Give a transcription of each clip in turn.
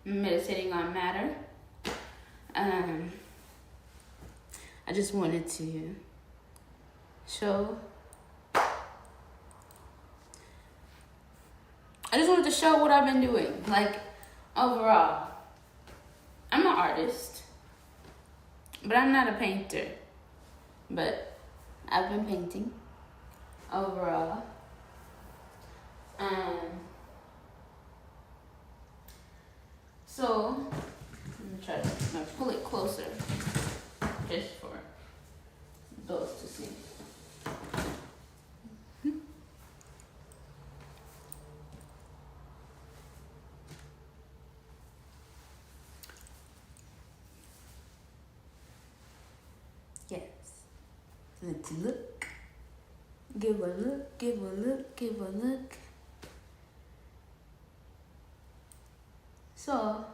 Meditating on Matter. I just wanted to show what I've been doing. Like, overall, I'm an artist, but I'm not a painter. But I've been painting overall. So, let me try to pull it closer just for those to see. Yes. Let's look. Give a look, give a look, give a look. So,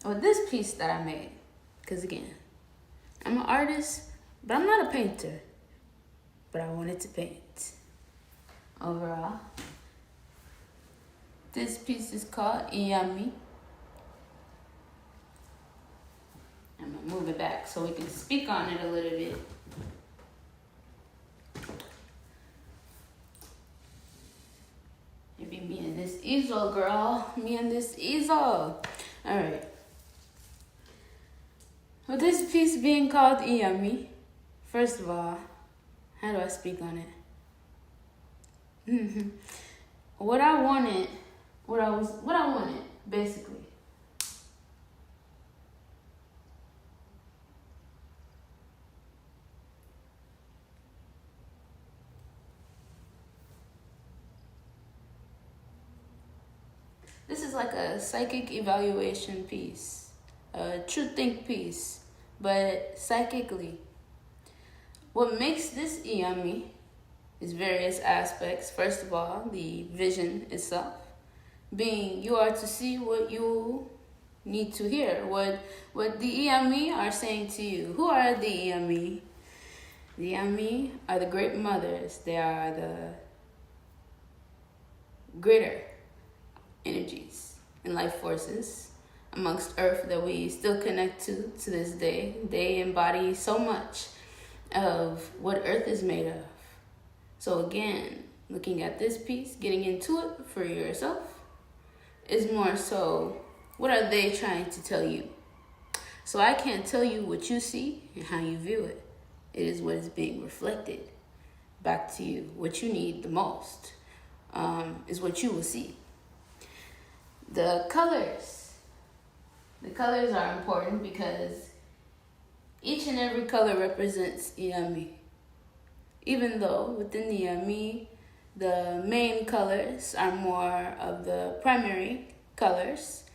with this piece that I made, because again, I'm an artist, but I'm not a painter. But I wanted to paint. Overall, this piece is called Iyami. I'm gonna move it back so we can speak on it a little bit. Maybe me and this easel, girl. Me and this easel. Alright. With this piece being called Iyami, first of all, how do I speak on it? What I wanted, basically. This is like a psychic evaluation piece, a true think piece, but psychically. What makes this Iyami is various aspects. First of all, the vision itself, being you are to see what you need to hear, what the Iyami are saying to you. Who are the Iyami? The Iyami are the great mothers. They are the greater energies and life forces amongst Earth that we still connect to this day. They embody so much of what Earth is made of. So again, looking at this piece, getting into it for yourself, is more so, what are they trying to tell you? So I can't tell you what you see and how you view it. It is what is being reflected back to you. What you need the most is what you will see. The colors are important because each and every color represents Iyami. Even though within the Iyami, the main colors are more of the primary colors.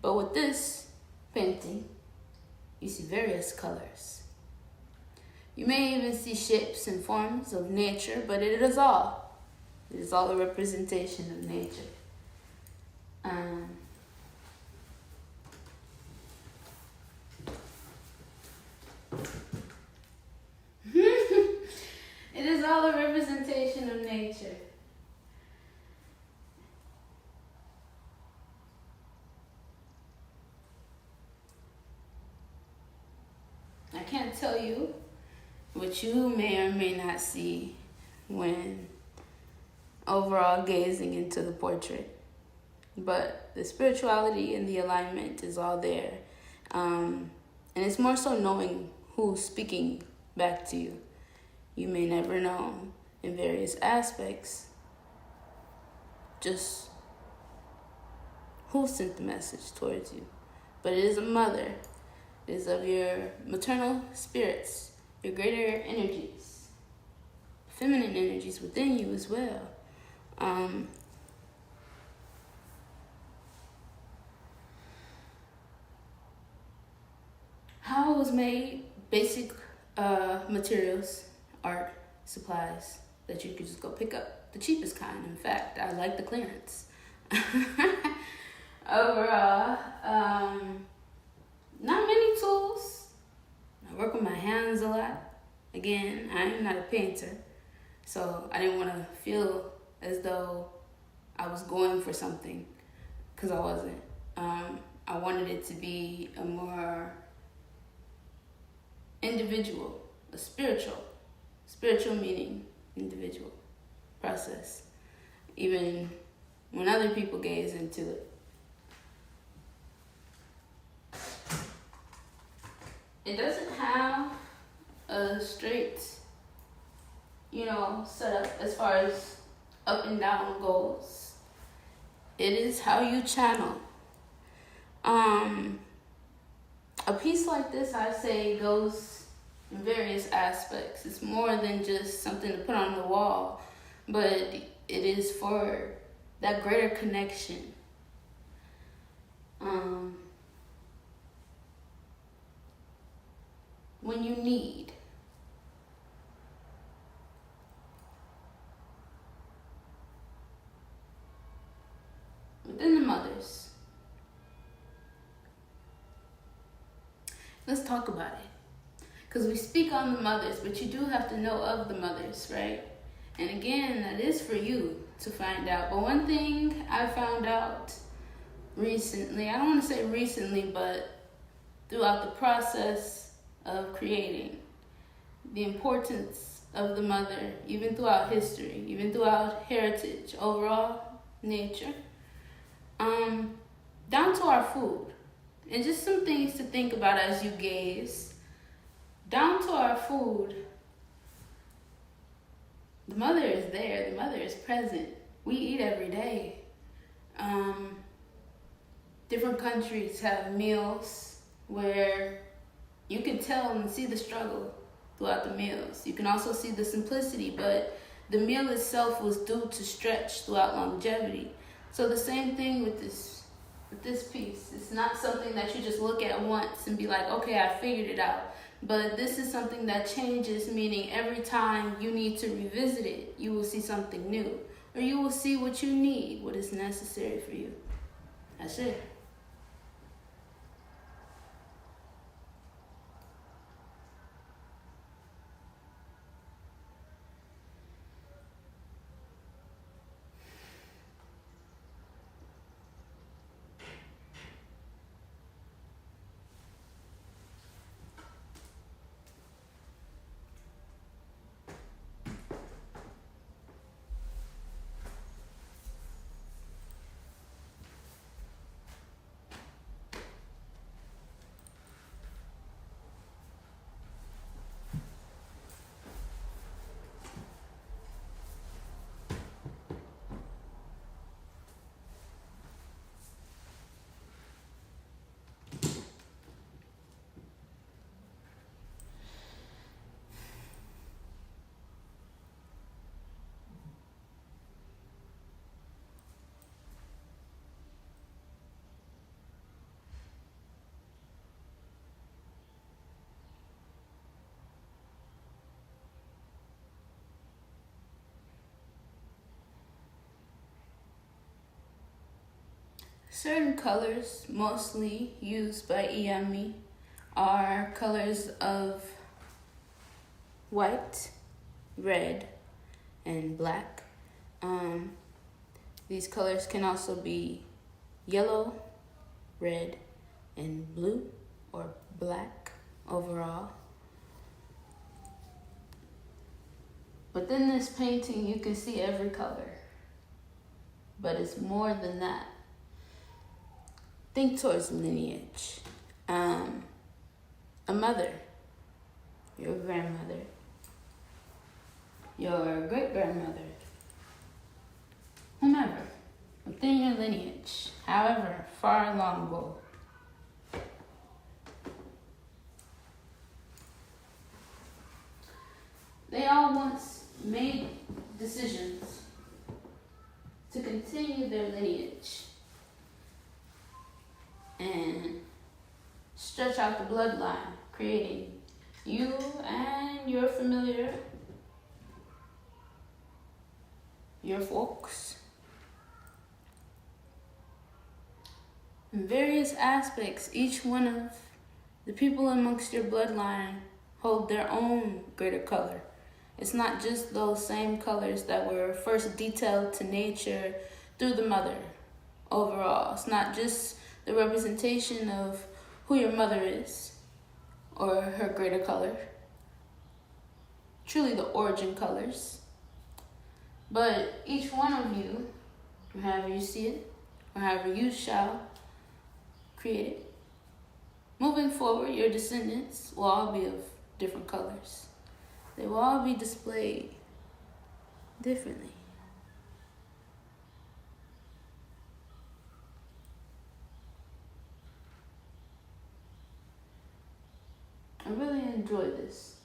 But with this painting, you see various colors. You may even see shapes and forms of nature, but it is all a representation of nature. It is all a representation of nature. I can't tell you what you may or may not see when overall gazing into the portrait. But the spirituality and the alignment is all there. And it's more so knowing who's speaking back to you. You may never know in various aspects just who sent the message towards you. But it is a mother. It is of your maternal spirits, your greater energies, feminine energies within you as well. How it was made, basic materials, art, supplies that you could just go pick up. The cheapest kind, in fact. I like the clearance. Overall, not many tools. I work with my hands a lot. Again, I am not a painter, so I didn't want to feel as though I was going for something, because I wasn't. I wanted it to be a more individual, a spiritual meaning, individual process, even when other people gaze into it. It doesn't have a straight, setup as far as up and down goes. It is how you channel. A piece like this, I say, goes in various aspects. It's more than just something to put on the wall, but it is for that greater connection. When you need. Within the mothers. Let's talk about it. Because we speak on the mothers, but you do have to know of the mothers, right? And again, that is for you to find out. But one thing I found out recently, I don't want to say recently, but throughout the process of creating, the importance of the mother, even throughout history, even throughout heritage, overall nature, down to our food. And just some things to think about as you gaze. Down to our food, the mother is there, the mother is present. We eat every day. Different countries have meals where you can tell and see the struggle throughout the meals. You can also see the simplicity, but the meal itself was due to stretch throughout longevity. So the same thing with this piece. It's not something that you just look at once and be like, okay, I figured it out. But this is something that changes, meaning every time you need to revisit it, you will see something new. Or you will see what you need, what is necessary for you. That's it. Certain colors, mostly used by Iyami, are colors of white, red, and black. These colors can also be yellow, red, and blue, or black overall. Within this painting, you can see every color, but it's more than that. Think towards lineage. A mother, your grandmother, your great-grandmother, whomever, within your lineage, however far along ago. They all once made decisions to continue their lineage and stretch out the bloodline, creating you and your familiar, your folks. In various aspects, each one of the people amongst your bloodline hold their own greater color. It's not just those same colors that were first detailed to nature through the mother overall. It's not just the representation of who your mother is or her greater color, truly the origin colors, but each one of you, however you see it, or however you shall create it, moving forward, your descendants will all be of different colors. They will all be displayed differently. I really enjoy this.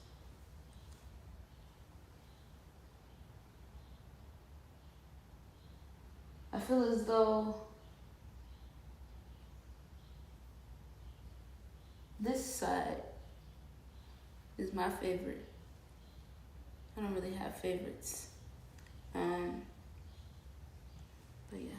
I feel as though this side is my favorite. I don't really have favorites. But yeah.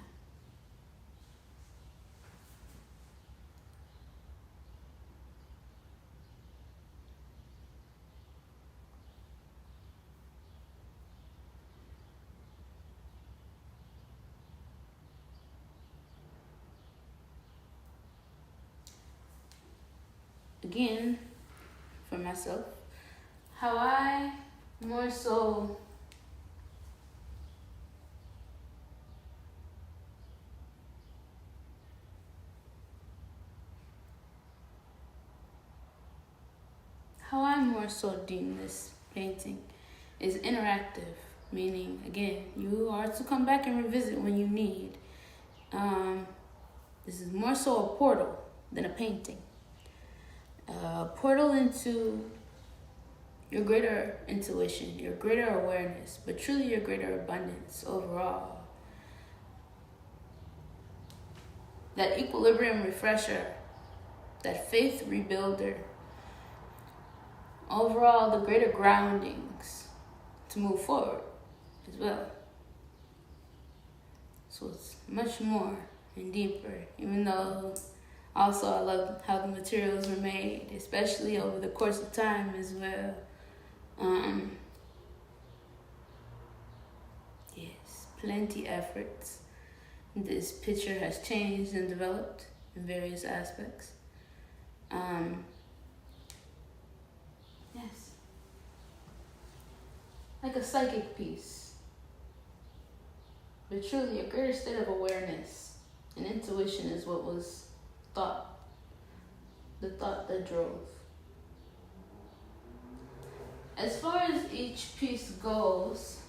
Again, for myself, how I more so deem this painting is interactive, meaning, again, you are to come back and revisit when you need. This is more so a portal than a painting. A portal into your greater intuition, your greater awareness, but truly your greater abundance overall. That equilibrium refresher, that faith rebuilder, overall the greater groundings to move forward as well. So it's much more and deeper, even though also I love how the materials were made, especially over the course of time as well. Yes, plenty efforts. This picture has changed and developed in various aspects. Yes. Like a psychic piece. But truly a greater state of awareness and intuition is what was thought. The thought that drove. As far as each piece goes,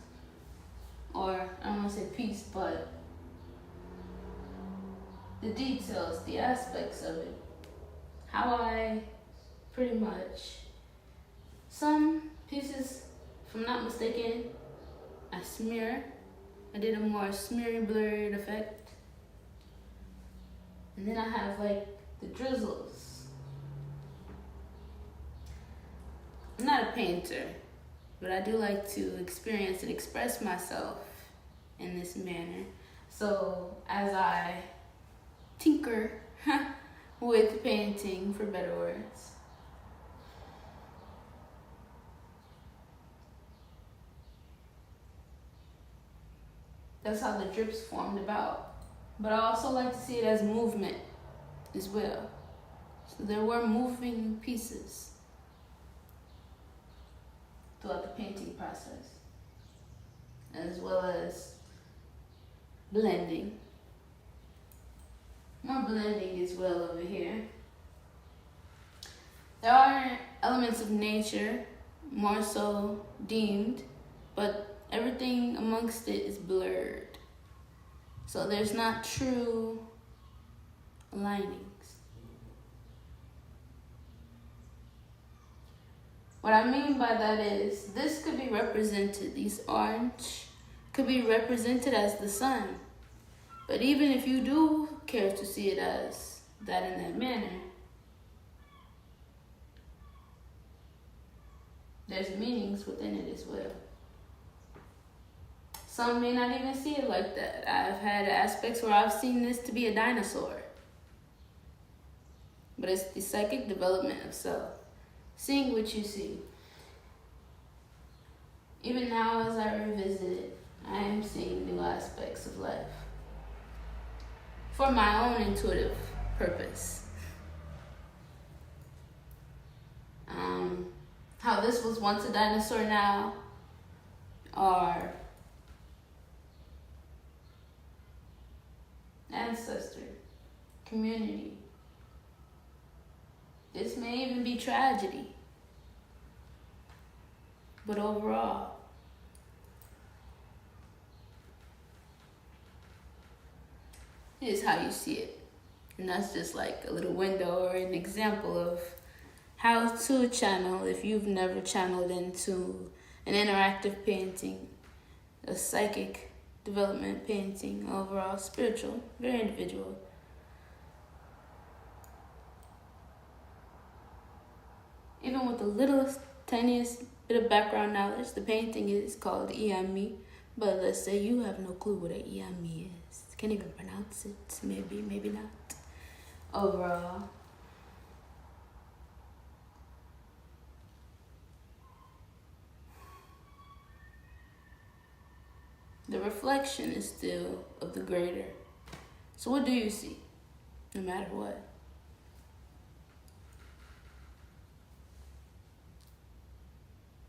or I don't want to say piece, but the details, the aspects of it, how I pretty much, some pieces, if I'm not mistaken, I did a more smeary, blurred effect. And then I have like the drizzles. I'm not a painter, but I do like to experience and express myself in this manner. So as I tinker with painting, for better words, that's how the drips formed about. But I also like to see it as movement as well. So there were moving pieces throughout the painting process, as well as blending. More blending as well over here. There are elements of nature, more so deemed, but everything amongst it is blurred. So there's not true alignings. What I mean by that is, this could be represented, these orange could be represented as the sun. But even if you do care to see it as that in that manner, there's meanings within it as well. Some may not even see it like that. I've had aspects where I've seen this to be a dinosaur. But it's the psychic development of self. Seeing what you see. Even now as I revisit it, I am seeing new aspects of life. for my own intuitive purpose. How this was once a dinosaur now, our ancestor, community. This may even be tragedy, but overall, it is how you see it. And that's just like a little window or an example of how to channel if you've never channeled into an interactive painting, a psychic development painting, overall spiritual, very individual. Even with the littlest, tiniest bit of background knowledge, the painting is called Iami, but let's say you have no clue what an Iami is. Can't even pronounce it, maybe not. Overall, the reflection is still of the greater. So what do you see, no matter what?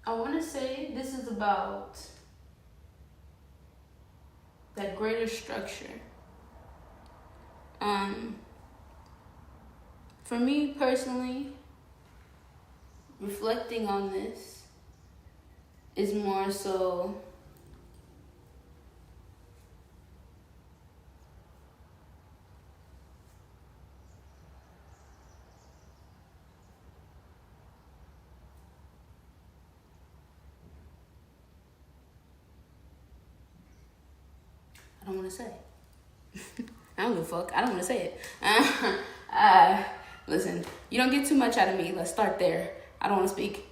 I want to say this is about that greater structure. For me personally, reflecting on this is more so I don't want to say. I don't give a fuck. I don't want to say it. Listen, you don't get too much out of me. Let's start there. I don't want to speak.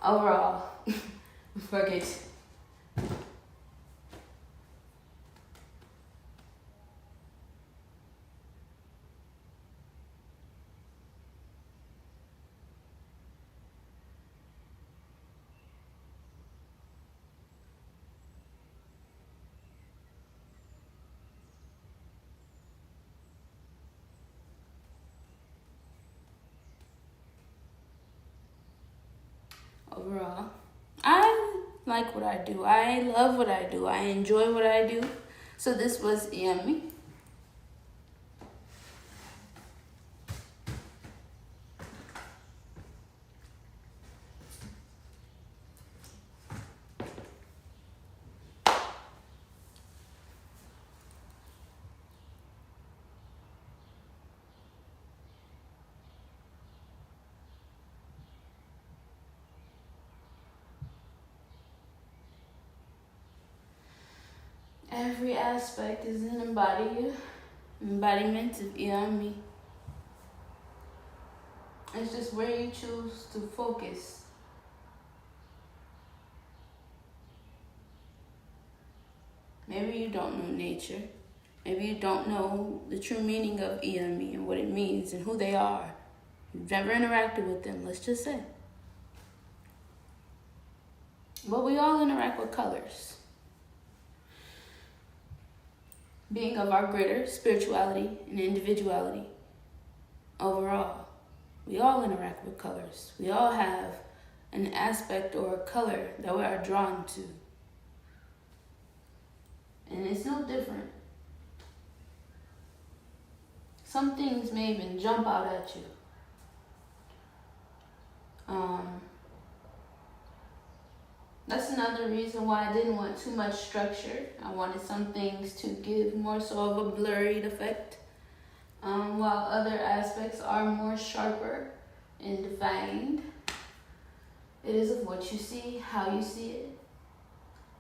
Overall, fuck it. Overall, I like what I do. I love what I do. I enjoy what I do. So this was yummy. Every aspect is an embodiment of yummy. It's just where you choose to focus. Maybe you don't know nature. Maybe you don't know the true meaning of yummy and what it means and who they are. You've never interacted with them, let's just say. But we all interact with colors. Being of our greater spirituality and individuality. Overall, we all interact with colors. We all have an aspect or a color that we are drawn to. And it's no different. Some things may even jump out at you. That's another reason why I didn't want too much structure. I wanted some things to give more so of a blurred effect, while other aspects are more sharper and defined. It is of what you see, how you see it.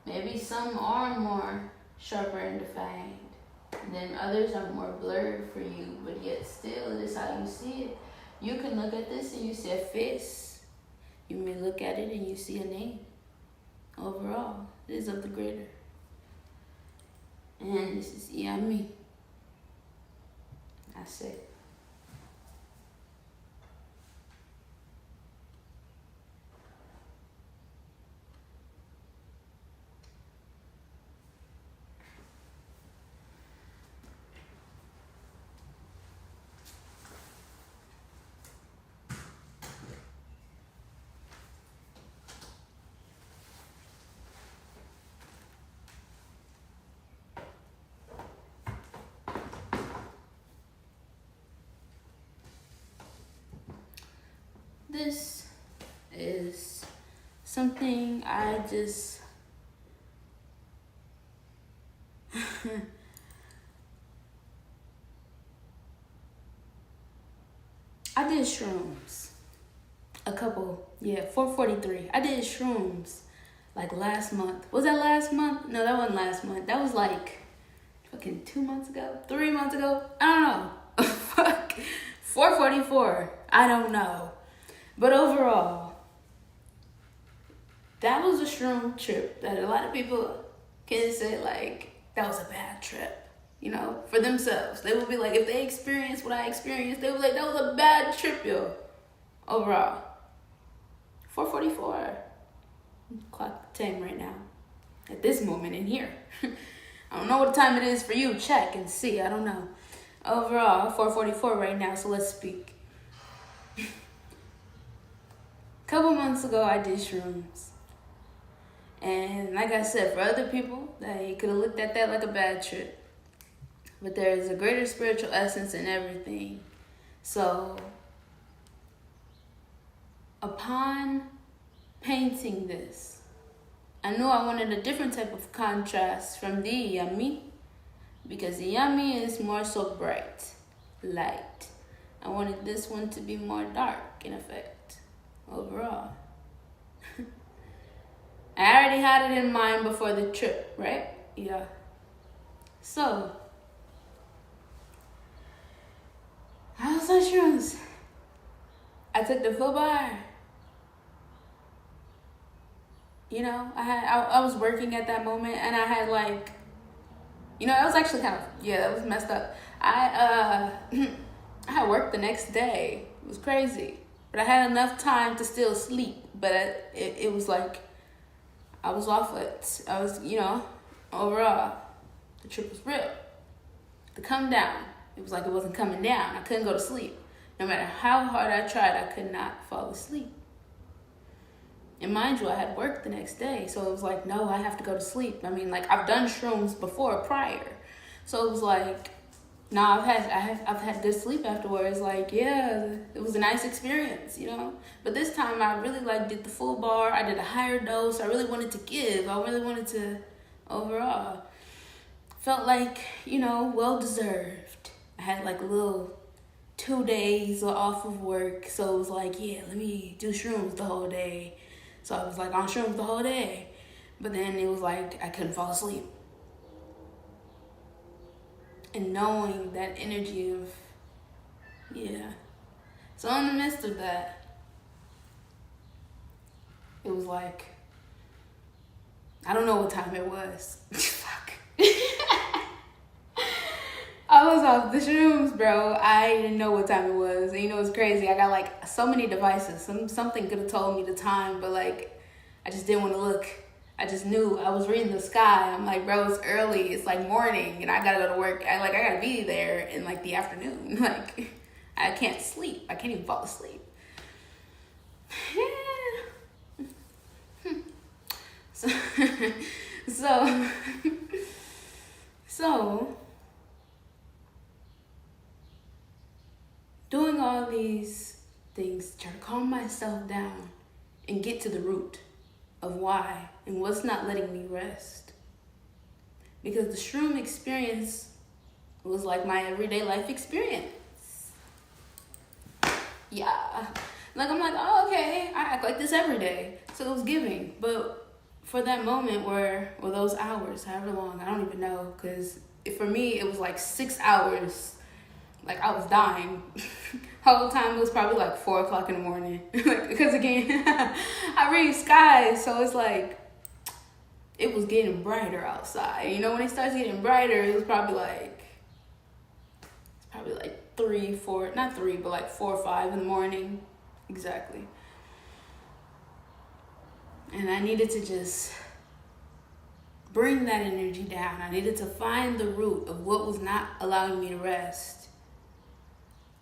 Maybe some are more sharper and defined, and then others are more blurred for you, but yet still it is how you see it. You can look at this and you see a face. You may look at it and you see a name. Overall, it is of the greater. And this is yummy. That's it. This is something I just I did shrooms. 443. I did shrooms like last month. Was that last month? No, that wasn't last month. That was like fucking 2 months ago, 3 months ago. I don't know. Fuck. 444. I don't know. But overall, that was a shroom trip that a lot of people can say like that was a bad trip. You know, for themselves. They would be like, if they experienced what I experienced, they would be like, that was a bad trip, yo. Overall. 444. Clock 10 right now. At this moment in here. I don't know what time it is for you. Check and see. I don't know. Overall, 444 right now, so let's speak. A couple months ago, I did shrooms. And like I said, for other people, they could have looked at that like a bad trip. But there is a greater spiritual essence in everything. So, upon painting this, I knew I wanted a different type of contrast from the yummy, because the yummy is more so bright, light. I wanted this one to be more dark in effect, overall. I already had it in mind before the trip, right? Yeah. So, I was on shrooms. I took the full bar. You know, I was working at that moment, and I had like, you know, it was actually kind of, that was messed up. I had work the next day. It was crazy, but I had enough time to still sleep. But it was like, I was off it. I was, you know, overall, the trip was real. The come down. It was like it wasn't coming down. I couldn't go to sleep. No matter how hard I tried, I could not fall asleep. And mind you, I had work the next day. So it was like, no, I have to go to sleep. I mean, like, I've done shrooms before, prior. So it was like, nah, I've had good sleep afterwards. Like, yeah, it was a nice experience, you know? But this time I really like did the full bar. I did a higher dose. I really wanted to give. I really wanted to, overall. Felt like, you know, well-deserved. I had like a little 2 days off of work. So it was like, yeah, let me do shrooms the whole day. So I was like on shrooms the whole day. But then it was like I couldn't fall asleep. And knowing that energy of, So in the midst of that, it was like, I don't know what time it was. Fuck. I was off the shrooms, bro. I didn't know what time it was. And you know, it's crazy. I got like so many devices. Something could have told me the time, but like, I just didn't want to look. I just knew. I was reading the sky. I'm like, bro, it's early. It's like morning, and I gotta go to work. I gotta be there in like the afternoon. Like, I can't sleep. I can't even fall asleep. So, doing all these things, try to calm myself down and get to the root of why and what's not letting me rest. Because the shroom experience was like my everyday life experience. Yeah. Like, I'm like, oh, okay, I act like this every day. So it was giving. But for that moment or those hours, however long, I don't even know. Because for me, it was like 6 hours. Like, I was dying. Whole time it was probably like 4 o'clock in the morning. Because again, I read skies. So it's like, it was getting brighter outside. You know, when it starts getting brighter, it was probably like 3, 4, not 3, but like 4 or 5 in the morning. Exactly. And I needed to just bring that energy down. I needed to find the root of what was not allowing me to rest.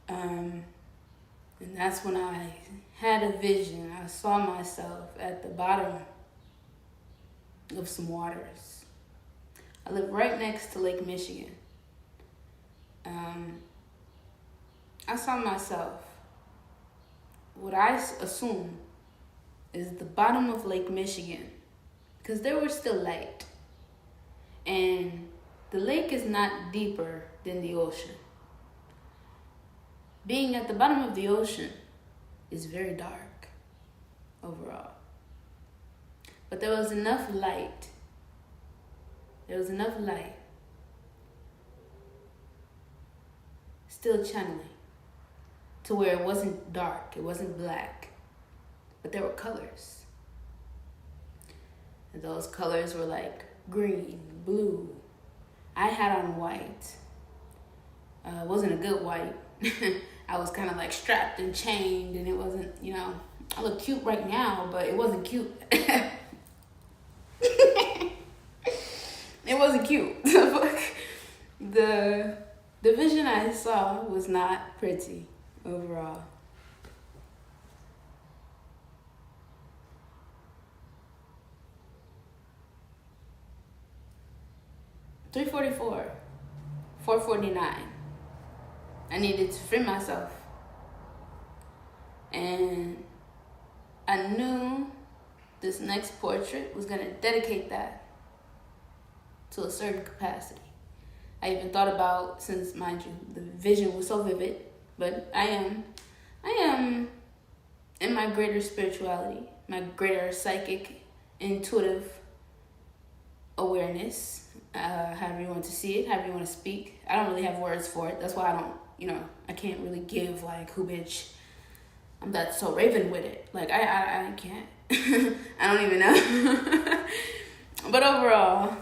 And that's when I had a vision. I saw myself at the bottom of some waters. I live right next to Lake Michigan. I saw myself what I assume is the bottom of Lake Michigan, because there was still light. And the lake is not deeper than the ocean. Being at the bottom of the ocean is very dark overall. But there was enough light. Still channeling to where it wasn't dark, it wasn't black, but there were colors. And those colors were like green, blue. I had on white. It wasn't a good white. I was kind of like strapped and chained, and it wasn't, I look cute right now, but it wasn't cute. It wasn't cute. The vision I saw was not pretty overall. $344, $449. I needed to free myself. And I knew this next portrait was going to dedicate that to a certain capacity. I even thought about, since, mind you, the vision was so vivid, but I am in my greater spirituality, my greater psychic, intuitive awareness, however you want to see it, however you want to speak. I don't really have words for it. That's why I don't, I can't really give like, who bitch, I'm that so raven with it. Like, I can't. I don't even know. But overall,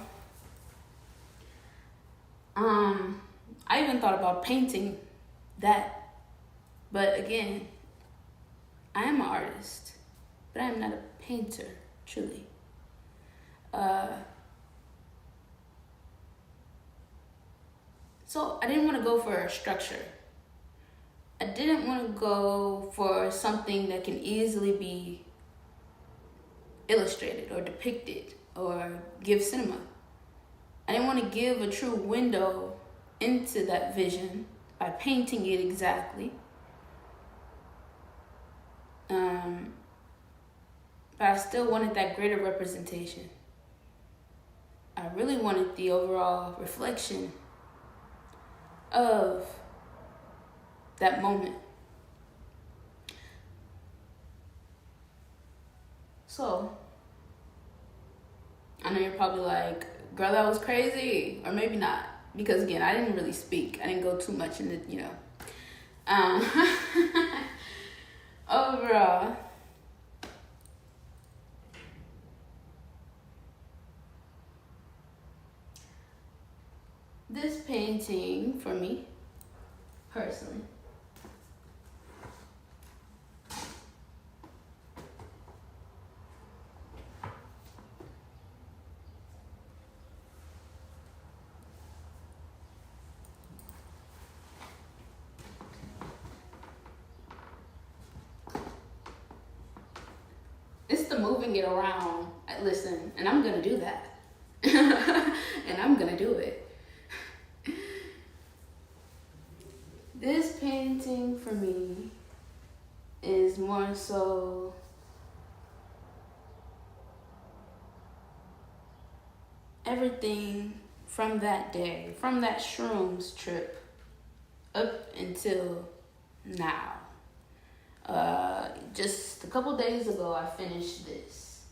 I even thought about painting that. But again, I am an artist, but I am not a painter, truly. So I didn't want to go for a structure. I didn't want to go for something that can easily be illustrated or depicted or give cinema. I didn't want to give a true window into that vision by painting it exactly. But I still wanted that greater representation. I really wanted the overall reflection of that moment. So, I know you're probably like, girl, that was crazy, or maybe not, because again, I didn't really speak. I didn't go too much into, overall, this painting for me, personally, it's the moving it around. Listen, and I'm gonna do that. And I'm gonna do it. This painting for me is more so everything from that day, from that shrooms trip up until now. Just a couple days ago, I finished this.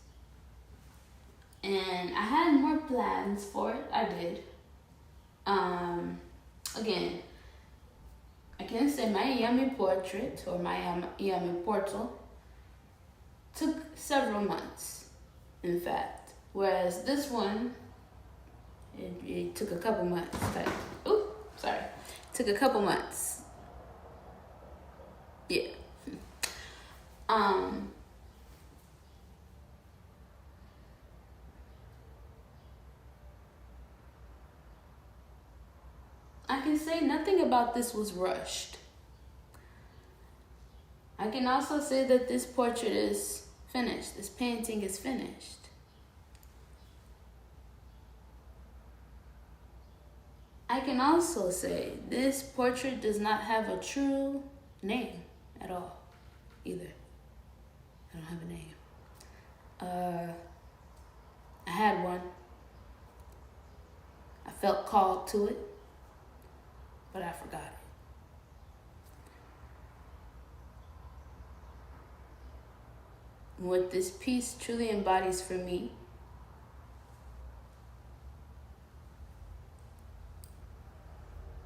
And I had more plans for it. I did. Again, I can say my yummy portrait or my yummy portal took several months, in fact. Whereas this one, it took a couple months. Took a couple months. Yeah. I can say nothing about this was rushed. I can also say that this portrait is finished. This painting is finished. I can also say this portrait does not have a true name at all. either. I don't have a name. I had one. I felt called to it, but I forgot it. What this piece truly embodies for me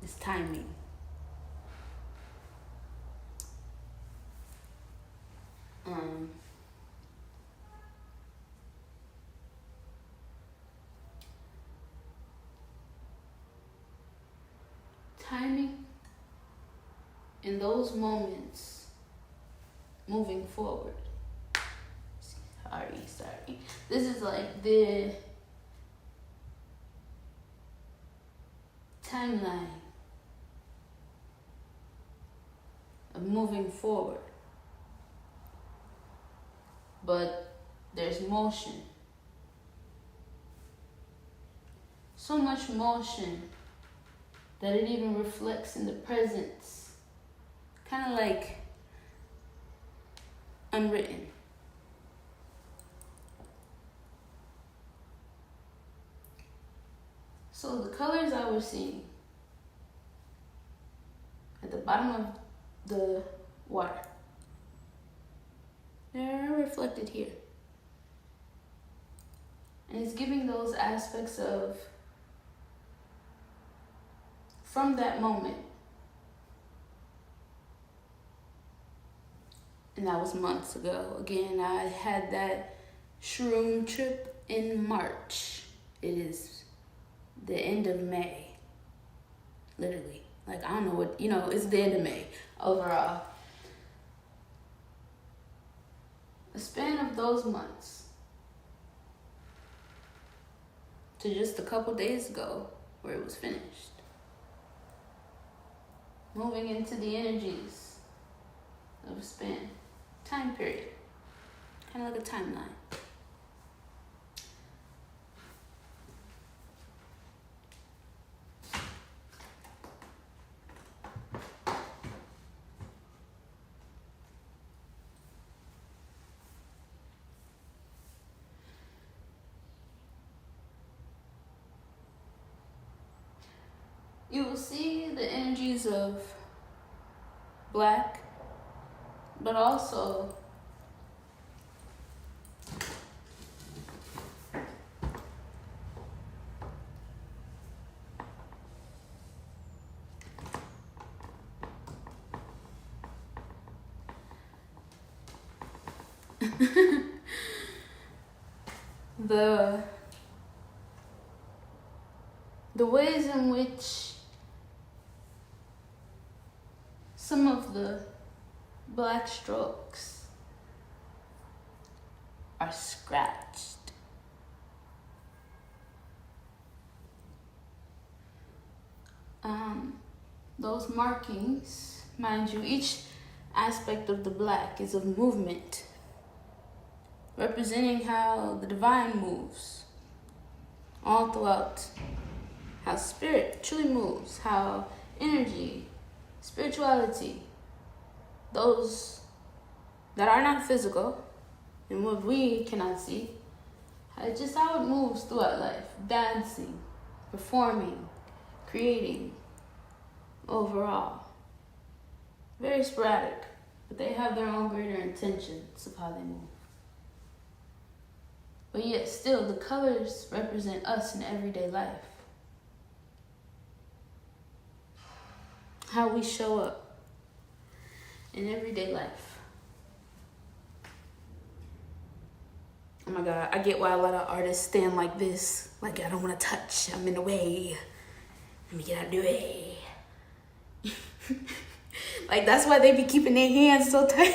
is timing. Timing in those moments moving forward. Sorry. This is like the timeline of moving forward. But there's motion. So much motion that it even reflects in the presence. Kind of like unwritten. So the colors I was seeing at the bottom of the water, they're reflected here. And it's giving those aspects of, from that moment, and that was months ago. Again, I had that shroom trip in March. It is the end of May, literally. Like, I don't know what, it's the end of May overall. The span of those months to just a couple days ago where it was finished. Moving into the energies of a span, time period, kind of like a timeline. You will see the energies of black, but also the ways in which some of the black strokes are scratched. Those markings, mind you, each aspect of the black is of movement, representing how the divine moves all throughout, how spirit truly moves, how energy, spirituality, those that are not physical and what we cannot see, just how it moves throughout life, dancing, performing, creating, overall. Very sporadic, but they have their own greater intentions of how they move. But yet still, the colors represent us in everyday life. How we show up in everyday life. Oh my God, I get why a lot of artists stand like this. Like, I don't want to touch, I'm in the way. Let me get out of the way. Like, that's why they be keeping their hands so tight.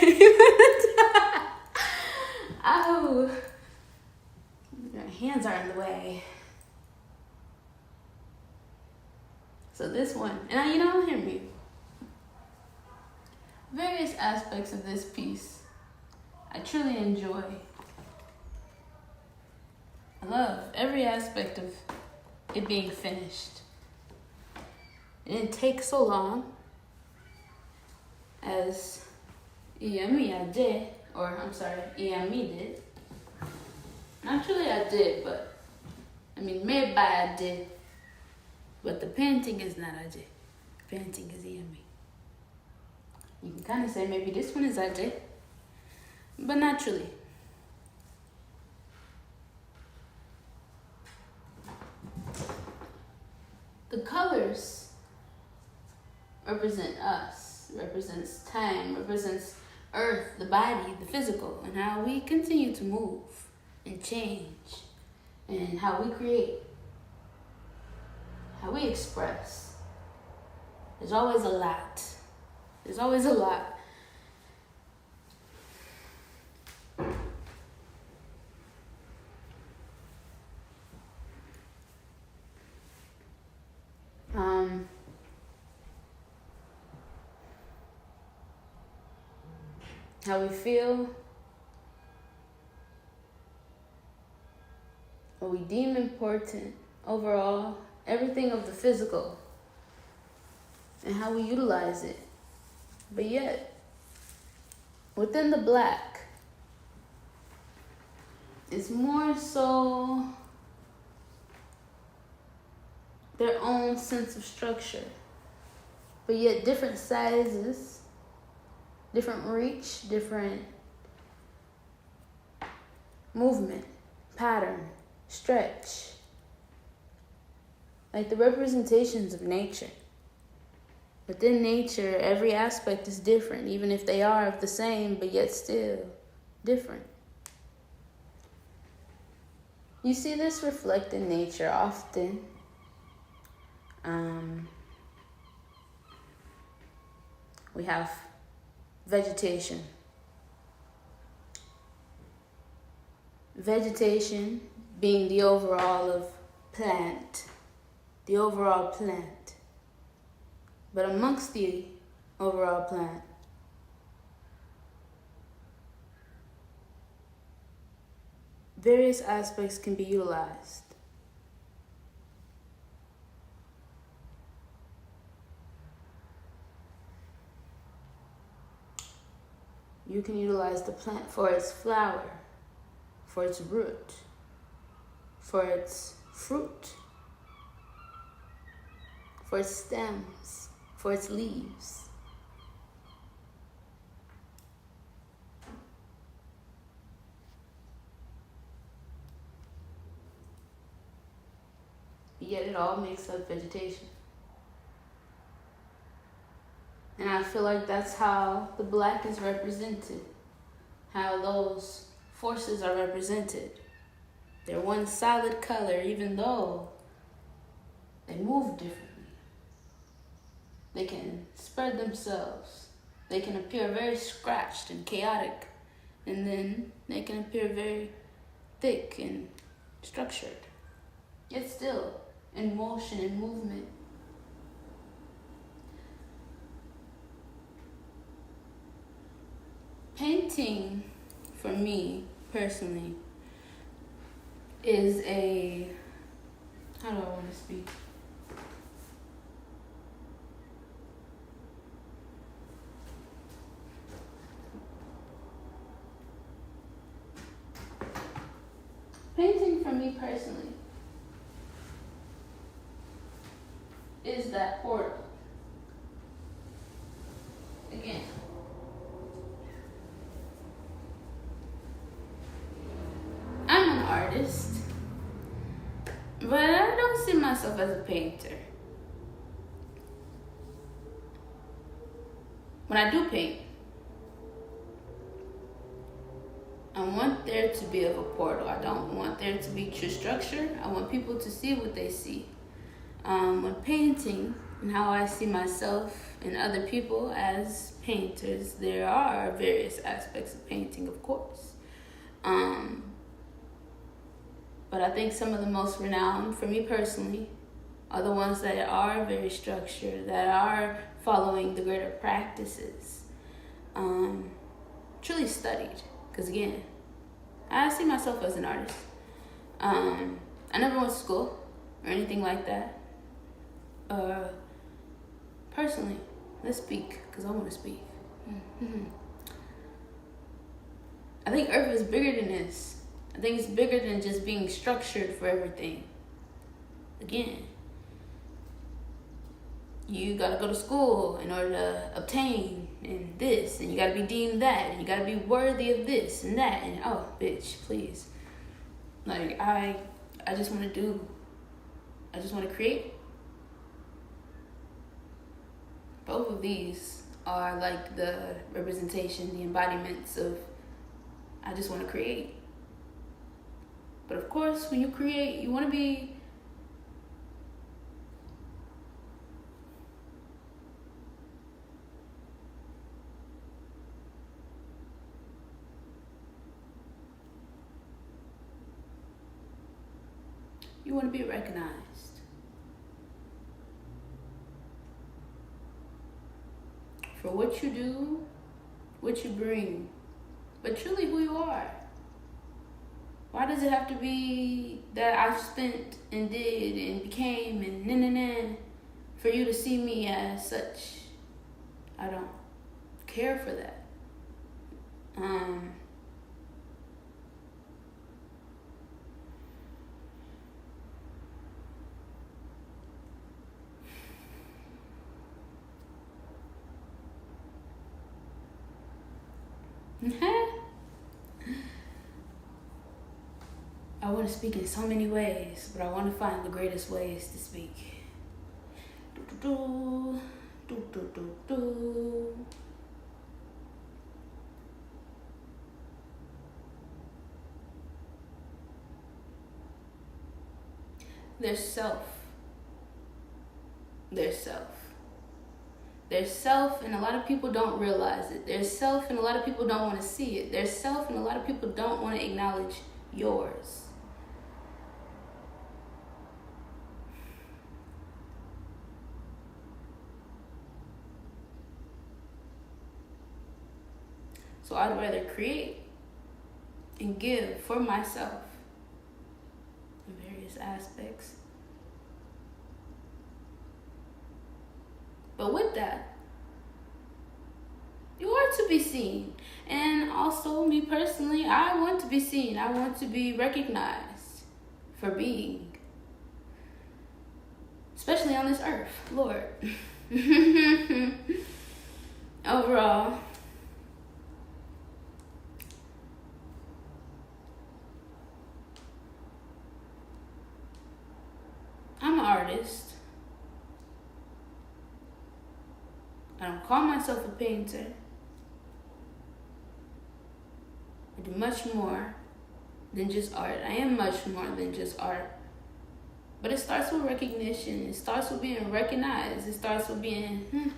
Oh, their hands are in the way. So this one, and hear me. Various aspects of this piece I truly enjoy. I love every aspect of it being finished. It didn't take so long as Iyami I did, or I'm sorry, Iyami did. Naturally I did, but maybe I did. But the painting is not Ajay. The painting is Iyami. You can kind of say maybe this one is Ajay, but naturally. The colors represent us, represents time, represents earth, the body, the physical, and how we continue to move and change, and how we create, how we express. There's always a lot. There's always a lot. How we feel, what we deem important overall, everything of the physical, and how we utilize it. But yet, within the black, it's more so their own sense of structure, but yet different sizes, different reach, different movement, pattern, stretch. Like the representations of nature. Within nature, every aspect is different, even if they are of the same, but yet still different. You see this reflect in nature often. We have vegetation. Vegetation being the overall of plant, the overall plant. But amongst the overall plant, various aspects can be utilized. You can utilize the plant for its flower, for its root, for its fruit, for its stems, for its leaves. Yet it all makes up vegetation. And I feel like that's how the black is represented, how those forces are represented. They're one solid color, even though they move differently. They can spread themselves. They can appear very scratched and chaotic, and then they can appear very thick and structured, yet still in motion and movement. Painting, for me personally, is a, how do I want to speak? Painting, for me personally, is that portal. Again, I'm an artist, but I don't see myself as a painter. When I do paint, I want there to be of a portal. I don't want there to be true structure. I want people to see what they see. When painting and how I see myself and other people as painters, there are various aspects of painting, of course. But I think some of the most renowned, for me personally, are the ones that are very structured, that are following the greater practices, truly studied. Because again, I see myself as an artist. I never went to school or anything like that. Personally, let's speak, because I want to speak. I think Earth is bigger than this. I think it's bigger than just being structured for everything. Again, you gotta go to school in order to obtain and this, and you gotta be deemed that, and you gotta be worthy of this and that, and oh, bitch, please. Like, I just want to create. Both of these are like the representation, the embodiments of I just want to create. But of course, when you create, you want to be recognized. For what you do, what you bring, but truly who you are. Why does it have to be that I've spent and did and became and na for you to see me as such? I don't care for that. I want to speak in so many ways, but I want to find the greatest ways to speak. There's self. There's self. There's self, and a lot of people don't realize it. There's self, and a lot of people don't want to see it. There's self, and a lot of people don't want to acknowledge yours. So I'd rather create and give for myself in various aspects. But with that, you are to be seen. And also, me personally, I want to be seen. I want to be recognized for being. Especially on this earth, Lord. Overall, I'm an artist. I don't call myself a painter. I do much more than just art. I am much more than just art. But it starts with recognition. It starts with being recognized. It starts with being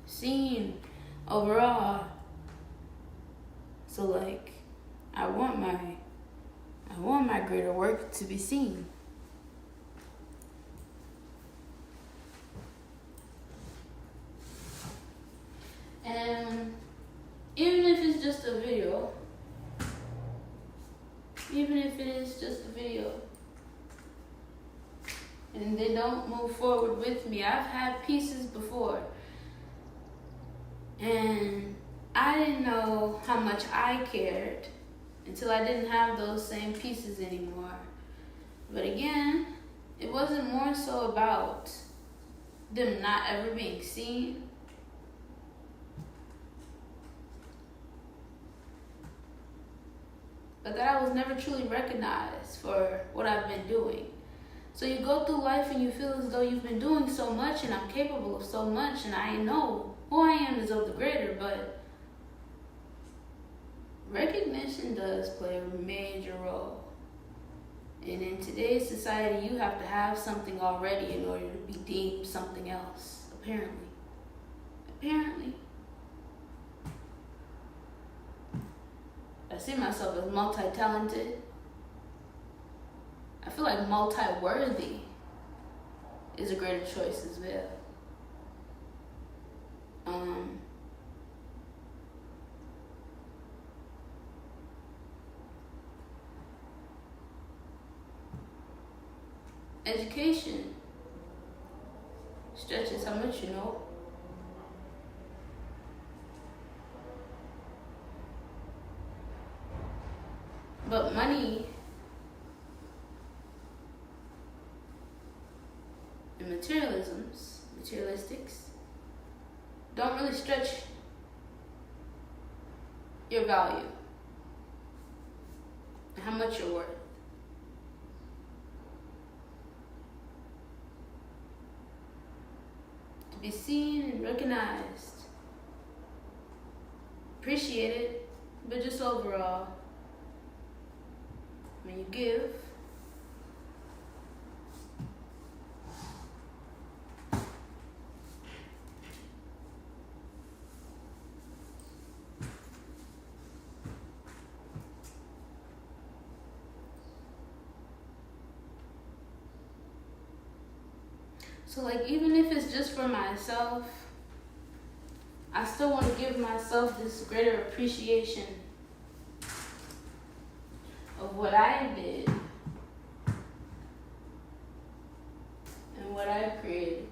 seen overall. So like, I want my greater work to be seen. And even if it's just a video, and they don't move forward with me, I've had pieces before, and I didn't know how much I cared until I didn't have those same pieces anymore. But again, it wasn't more so about them not ever being seen. But that I was never truly recognized for what I've been doing. So you go through life and you feel as though you've been doing so much and I'm capable of so much and I know who I am is of the greater, but recognition does play a major role. And in today's society, you have to have something already in order to be deemed something else, apparently. I see myself as multi-talented. I feel like multi-worthy is a greater choice as well. Education stretches how much you know. materialistics, don't really stretch your value and how much you're worth. To be seen and recognized, appreciated, but just overall, when you give, so like even if it's just for myself, I still want to give myself this greater appreciation of what I did and what I created.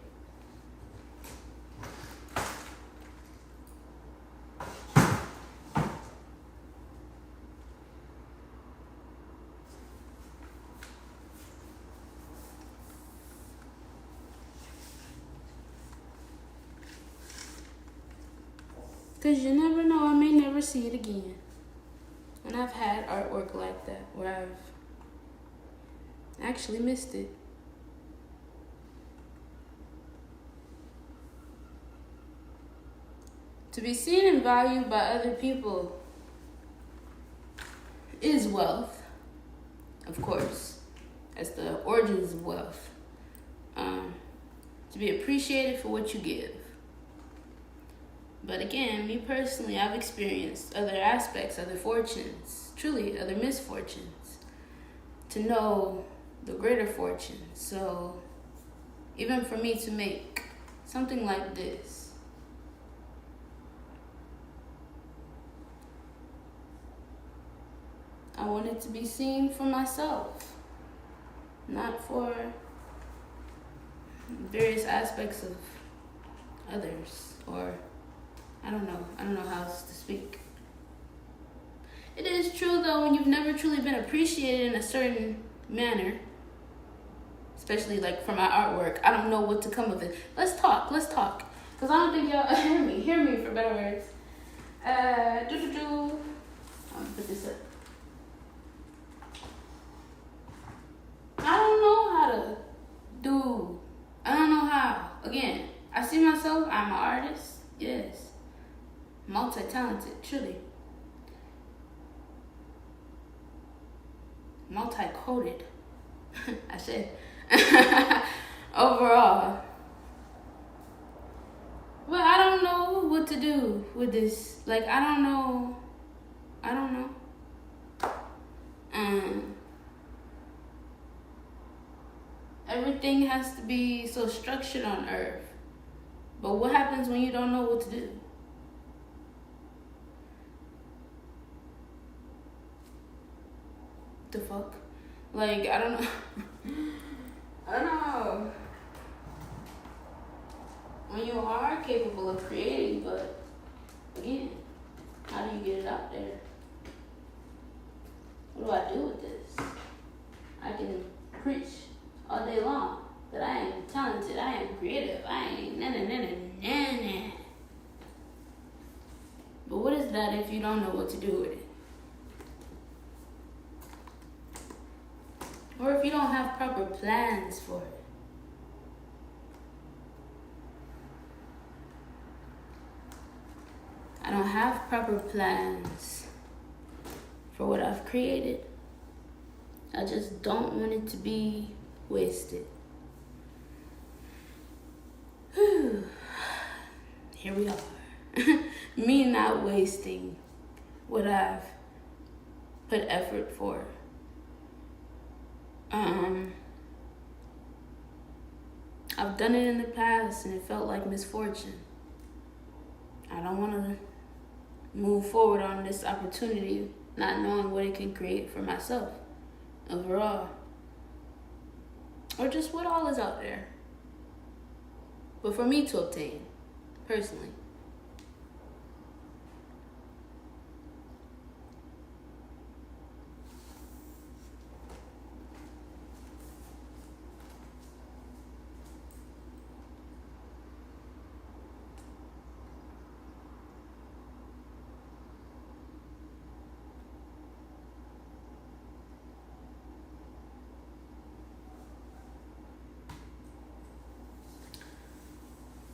Because you never know, I may never see it again. And I've had artwork like that where I've actually missed it. To be seen and valued by other people is wealth, of course. That's the origins of wealth. To be appreciated for what you give. But again, me personally, I've experienced other aspects, other fortunes, truly other misfortunes, to know the greater fortune. So even for me to make something like this, I want it to be seen for myself, not for various aspects of others, or I don't know how else to speak. It is true though, when you've never truly been appreciated in a certain manner, especially like for my artwork, I don't know what to come of it. Let's talk, because I don't think y'all hear me for better words. I'm gonna put this up. I don't know how. Again, I see myself, I'm an artist, yes. Multi-talented, truly. Multi-coded, I said. Overall. But I don't know what to do with this. Like, I don't know. Everything has to be so structured on earth. But what happens when you don't know what to do? The fuck? Like, I don't know. I don't know. When you are capable of creating, but again, how do you get it out there? What do I do with this? I can preach all day long that I am talented, I am creative, I ain't na. But what is that if you don't know what to do with it? Or if you don't have proper plans for it? I don't have proper plans for what I've created. I just don't want it to be wasted. Whew. Here we are. Me not wasting what I've put effort for. I've done it in the past and it felt like misfortune. I don't want to move forward on this opportunity not knowing what it can create for myself overall, or just what all is out there, but for me to obtain personally.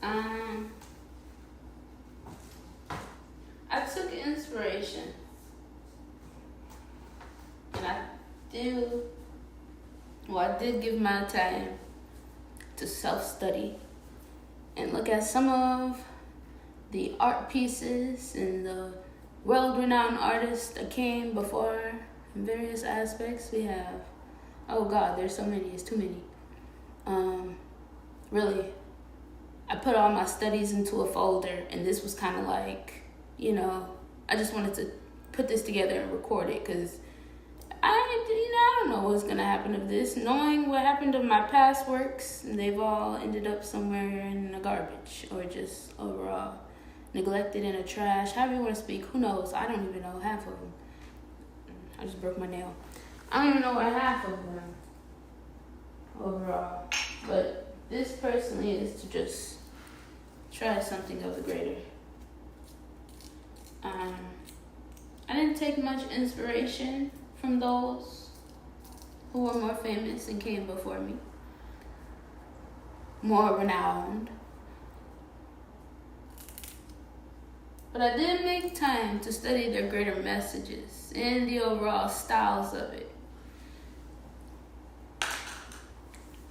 Um, I took inspiration, and I did give my time to self-study and look at some of the art pieces and the world-renowned artists that came before in various aspects. We have, oh God, there's so many, it's too many. Really, I put all my studies into a folder, and this was kind of like, I just wanted to put this together and record it, because I don't know what's gonna happen to this. Knowing what happened to my past works, they've all ended up somewhere in the garbage, or just overall neglected in the trash. However you want to speak, who knows? I don't even know half of them. I just broke my nail. I don't even know what half of them overall. But this personally is to just try something of the greater. I didn't take much inspiration from those who were more famous and came before me, more renowned. But I did make time to study their greater messages and the overall styles of it.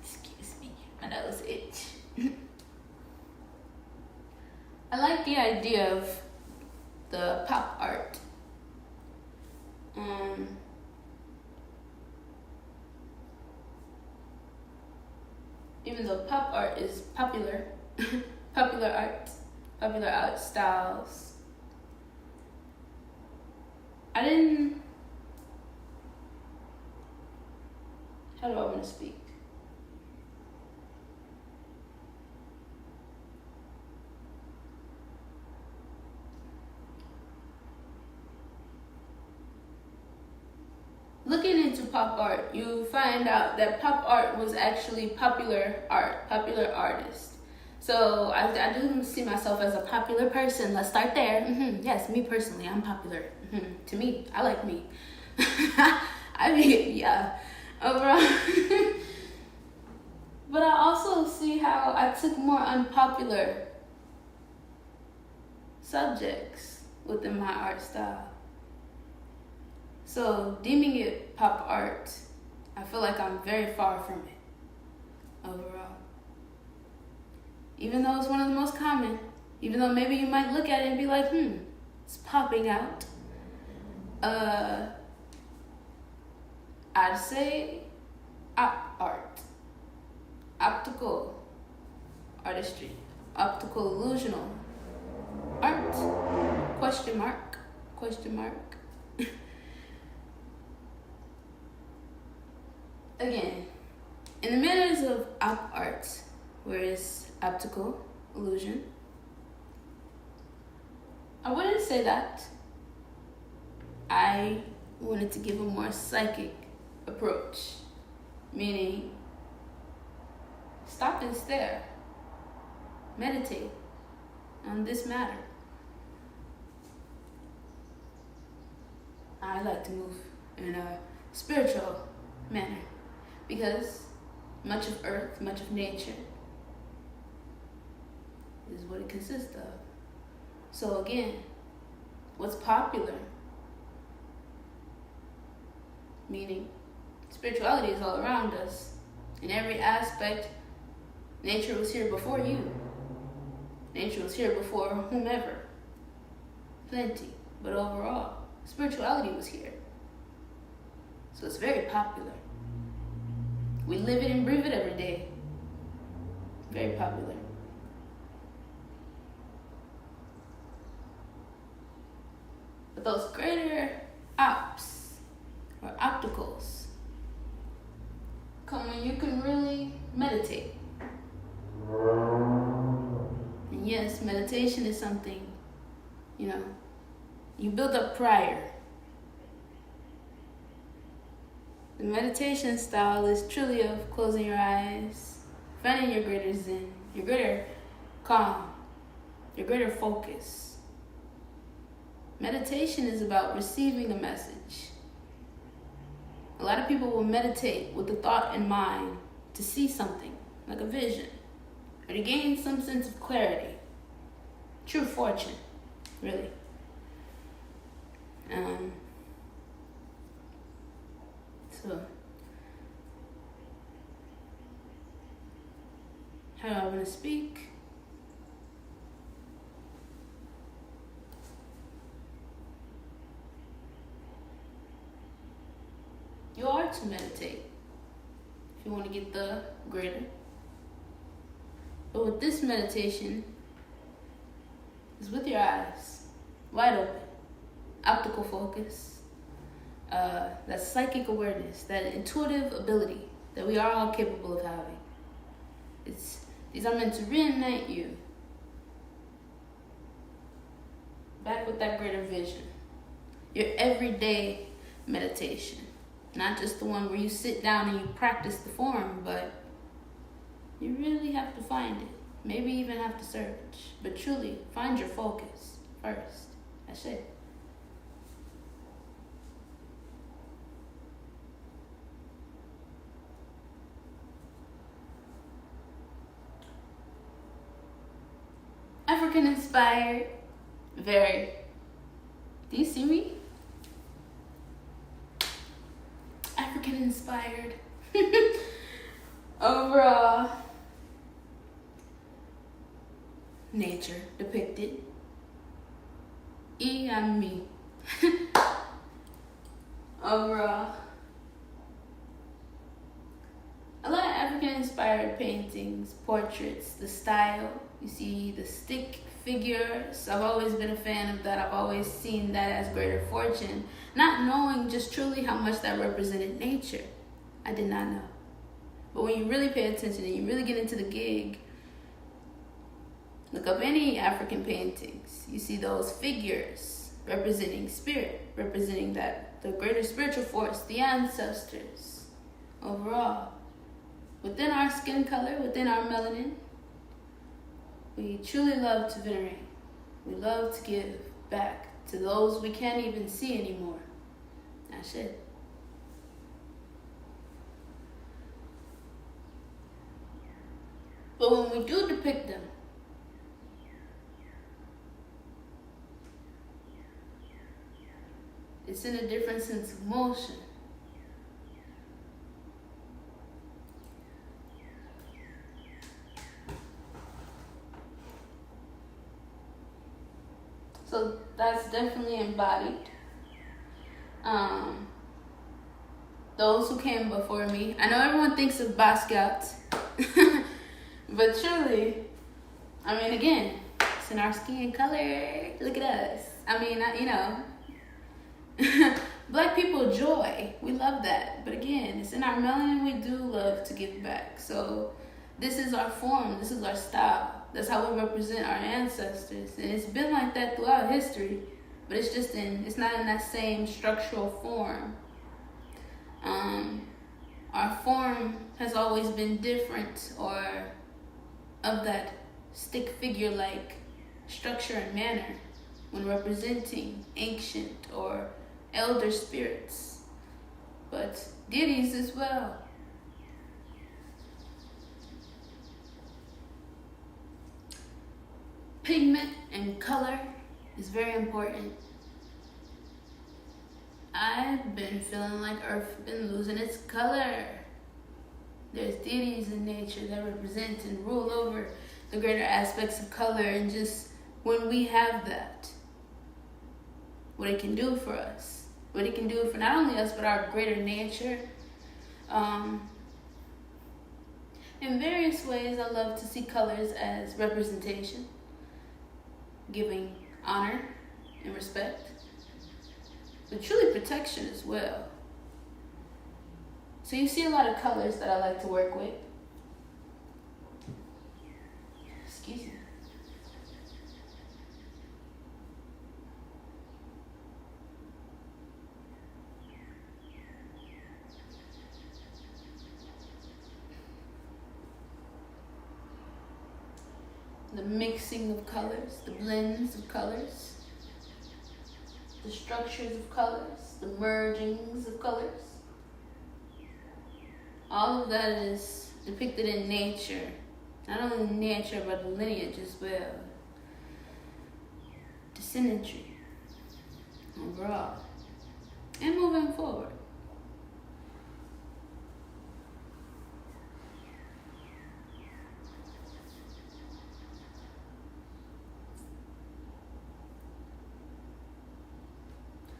Excuse me, my nose itch. I like the idea of the pop art. Even though pop art is popular, popular art styles, how do I want to speak? Looking into pop art, you find out that pop art was actually popular art, popular artists. So I do see myself as a popular person. Let's start there. Yes, me personally, I'm popular. To me, I like me. I mean, yeah, overall. But I also see how I took more unpopular subjects within my art style. So deeming it pop art, I feel like I'm very far from it overall. Even though it's one of the most common, even though maybe you might look at it and be like, it's popping out. I'd say art, optical artistry, optical illusional art, question mark. Again, in the manners of op art, where it's optical illusion, I wouldn't say that. I wanted to give a more psychic approach, meaning stop and stare, meditate on this matter. I like to move in a spiritual manner, because much of earth, much of nature is what it consists of. So again, what's popular? Meaning, spirituality is all around us. In every aspect, nature was here before you. Nature was here before whomever. Plenty. But overall, spirituality was here. So it's very popular. We live it and breathe it every day. Very popular. But those greater ops or opticals come when you can really meditate. And yes, meditation is something, you build up prior. The meditation style is truly of closing your eyes, finding your greater zen, your greater calm, your greater focus. Meditation is about receiving a message. A lot of people will meditate with the thought in mind to see something, like a vision. or to gain some sense of clarity. True fortune, really. So, how do I want to speak? You are to meditate if you want to get the greater. But with this meditation, it's with your eyes wide open, optical focus, that psychic awareness, that intuitive ability that we are all capable of having. These are meant to reignite you back with that greater vision. Your everyday meditation. Not just the one where you sit down and you practice the form, but you really have to find it. Maybe even have to search. But truly, find your focus first. That's it. African inspired, very. Do you see me? African inspired. Overall, nature depicted. I'm me. Overall, a lot of African inspired paintings, portraits, the style. You see the stick figures. I've always been a fan of that. I've always seen that as greater fortune, not knowing just truly how much that represented nature. I did not know. But when you really pay attention and you really get into the gig, look up any African paintings. You see those figures representing spirit, representing that the greater spiritual force, the ancestors. Overall, within our skin color, within our melanin, we truly love to venerate. We love to give back to those we can't even see anymore. That's it. But when we do depict them, it's in a different sense of motion. So that's definitely embodied. Those who came before me, I know everyone thinks of Basquiat, but truly, I mean, again, it's in our skin color. Look at us. I mean, Black people joy. We love that. But again, it's in our melanin. We do love to give back. So this is our form. This is our style. That's how we represent our ancestors. And it's been like that throughout history. But it's not in that same structural form. Our form has always been different, or of that stick figure-like structure and manner when representing ancient or elder spirits, but deities as well. Pigment and color is very important. I've been feeling like Earth's been losing its color. There's deities in nature that represent and rule over the greater aspects of color, and just when we have that, what it can do for us, what it can do for not only us but our greater nature. In various ways, I love to see colors as representation, giving honor and respect, but truly protection as well. So you see a lot of colors that I like to work with. Excuse me. The mixing of colors, the blends of colors, the structures of colors, the mergings of colors. All of that is depicted in nature Not only nature, but the lineage as well. Descendantry. Overall. And moving forward.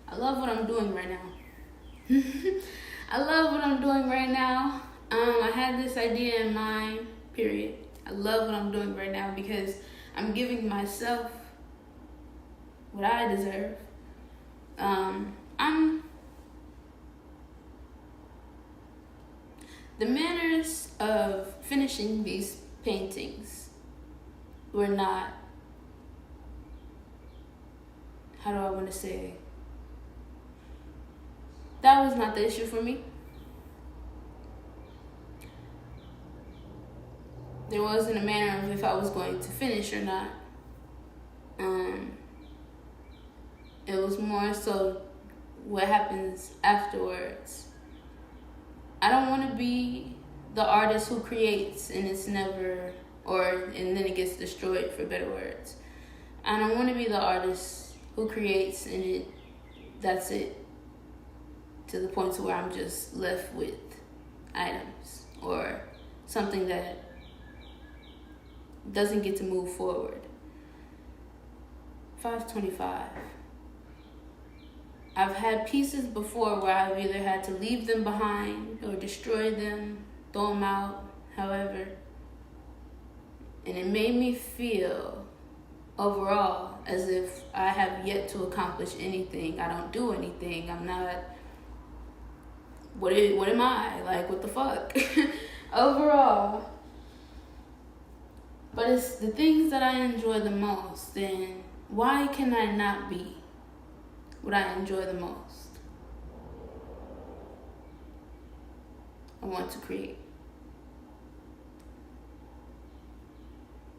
I love what I'm doing right now. I love what I'm doing right now. I had this idea in mind, period. I love what I'm doing right now because I'm giving myself what I deserve. The manners of finishing these paintings were not, how do I want to say, that was not the issue for me. There wasn't a manner of if I was going to finish or not. It was more so what happens afterwards. I don't want to be the artist who creates and it's never, and then it gets destroyed, for better words. I don't want to be the artist who creates and that's it, to the point to where I'm just left with items or something that doesn't get to move forward. 525. I've had pieces before where I've either had to leave them behind or destroy them, throw them out, however. And it made me feel overall as if I have yet to accomplish anything. I don't do anything. I'm not, what am I? Like, what the fuck? Overall. But it's the things that I enjoy the most, and why can I not be what I enjoy the most? I want to create.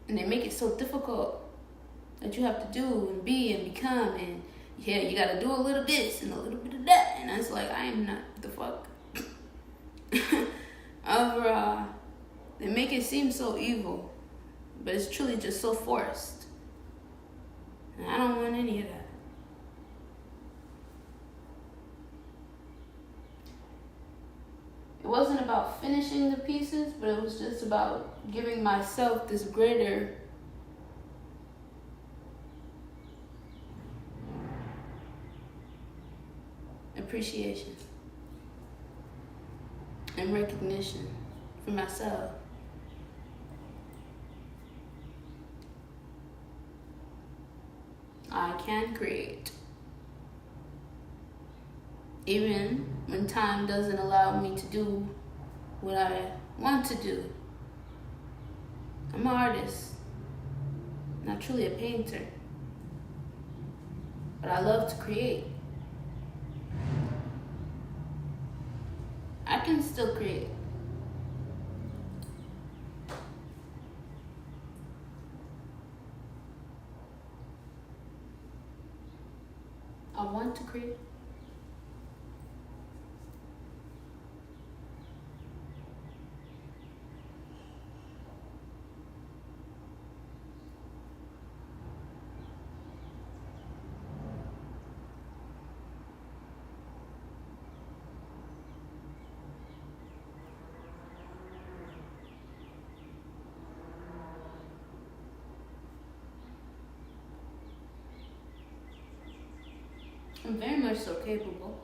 And they make it so difficult that you have to do and be and become, and yeah, you gotta do a little this and a little bit of that, and it's like, I am not the fuck. Overall, they make it seem so evil, but it's truly just so forced. And I don't want any of that. It wasn't about finishing the pieces, but it was just about giving myself this greater appreciation and recognition for myself. I can create. Even when time doesn't allow me to do what I want to do. I'm an artist, not truly a painter, but I love to create. I can still create. I want to create. I'm very much so capable.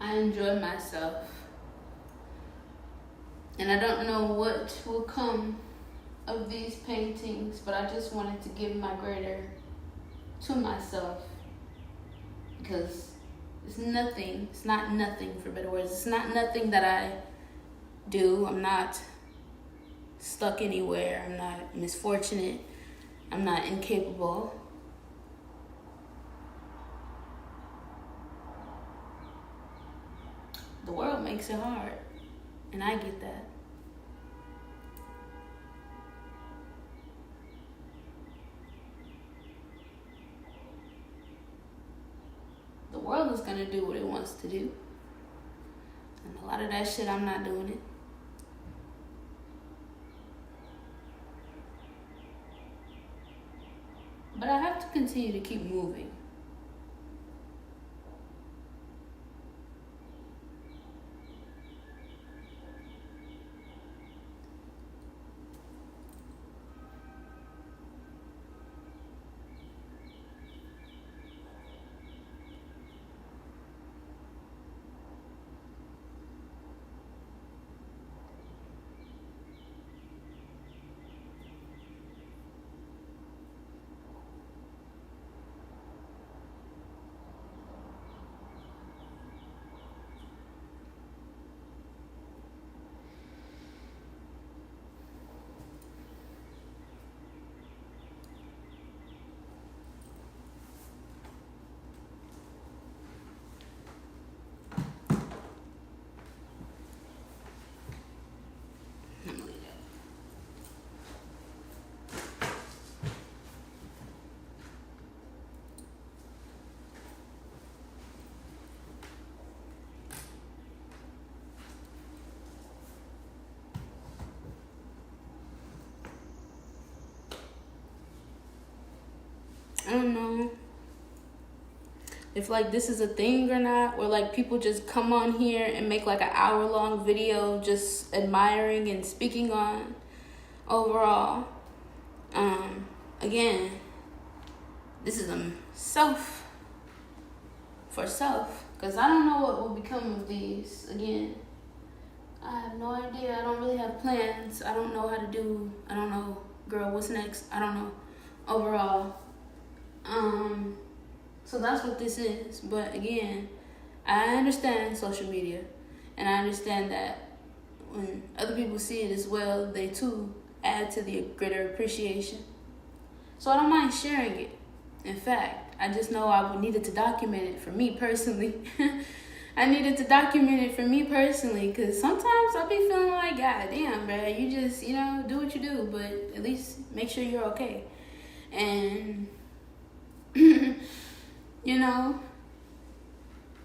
I enjoy myself. And I don't know what will come of these paintings, but I just wanted to give my greater to myself, because it's not nothing, for better words. It's not nothing that I do. I'm not stuck anywhere. I'm not misfortunate. I'm not incapable. makes it hard. And I get that. The world is gonna do what it wants to do. And a lot of that shit, I'm not doing it. But I have to continue to keep moving. I don't know if like this is a thing or not, or like people just come on here and make like an hour-long video just admiring and speaking on overall. Again, this is a self for self, because I don't know what will become of these. Again, I have no idea. I don't really have plans. I don't know how to do. I don't know, girl, what's next? I don't know overall. So that's what this is. But again, I understand social media, and I understand that when other people see it as well, they too add to the greater appreciation. So I don't mind sharing it. In fact, I just know I needed to document it for me personally. I needed to document it for me personally, because sometimes I'll be feeling like, God damn, bro, you just, do what you do, but at least make sure you're okay. And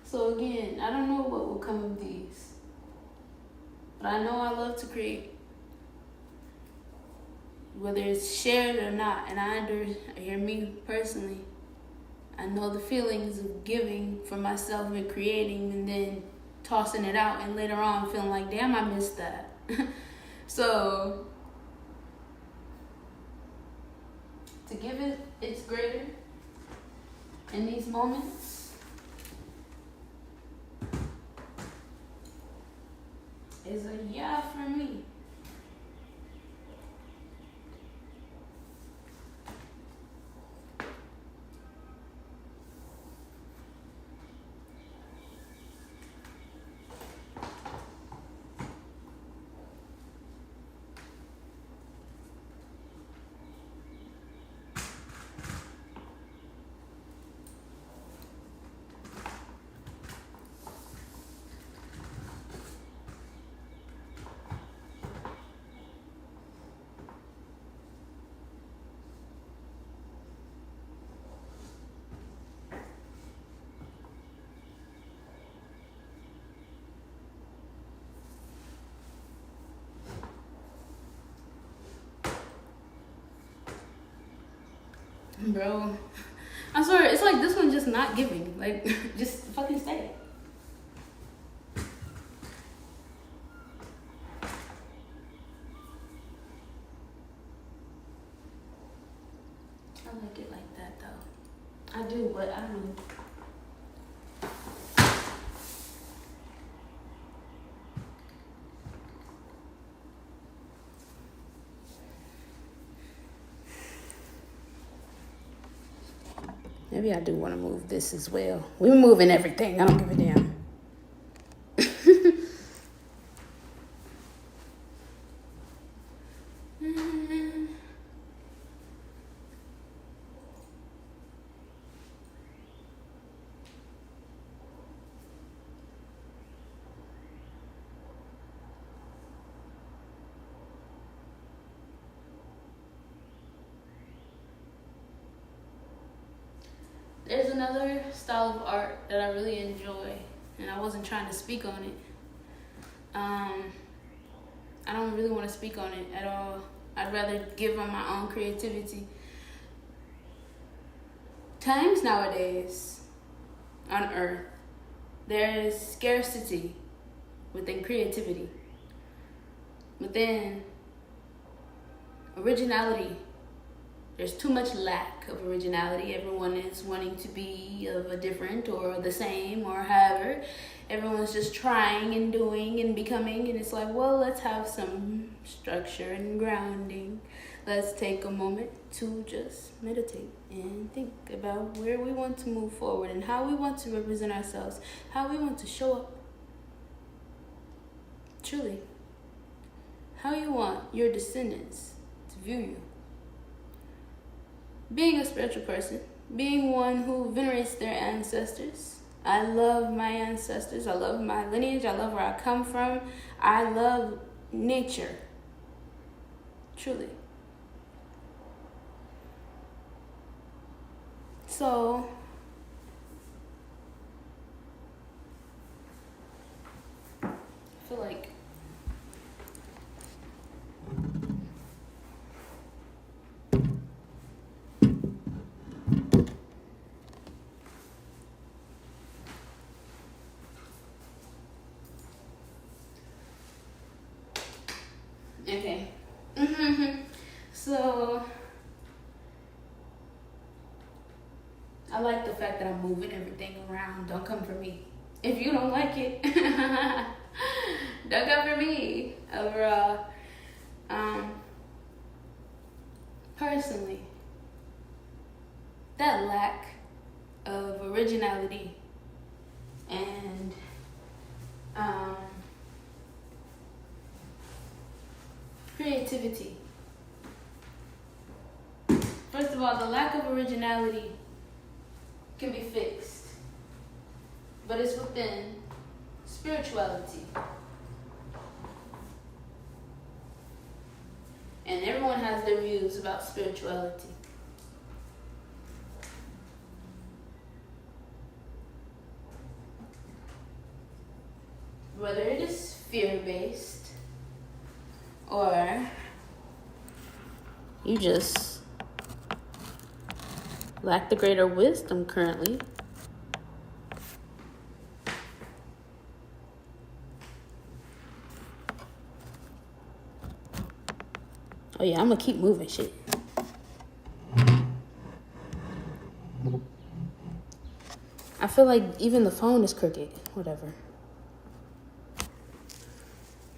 so again, I don't know what will come of these, but I know I love to create, whether it's shared or not. And I hear me personally, I know the feelings of giving for myself and creating and then tossing it out, and later on feeling like, damn, I missed that. So to give it its greater in these moments is a yeah for me. Bro, I swear, it's like this one just not giving. Like, just fucking stay. I like it like that, though. I do, but I don't know. Maybe I do want to move this as well. We're moving everything. I don't give a damn. There's another style of art that I really enjoy, and I wasn't trying to speak on it. I don't really want to speak on it at all. I'd rather give on my own creativity. Times nowadays on earth, there is scarcity within creativity, within originality. There's too much lack of originality. Everyone is wanting to be of a different or the same or however. Everyone's just trying and doing and becoming, and it's like, well, let's have some structure and grounding. Let's take a moment to just meditate and think about where we want to move forward and how we want to represent ourselves, how we want to show up. Truly, how you want your descendants to view you. Being a spiritual person, being one who venerates their ancestors. I love my ancestors. I love my lineage. I love where I come from. I love nature. Truly. So, I feel like okay. So, I like the fact that I'm moving everything around. Don't come for me. If you don't like it, don't come for me. Overall, personally, that lack of originality and creativity. First of all, the lack of originality can be fixed, but it's within spirituality. And everyone has their views about spirituality. Whether it is fear-based or you just lack the greater wisdom currently. Oh yeah, I'm gonna keep moving shit. I feel like even the phone is crooked. Whatever.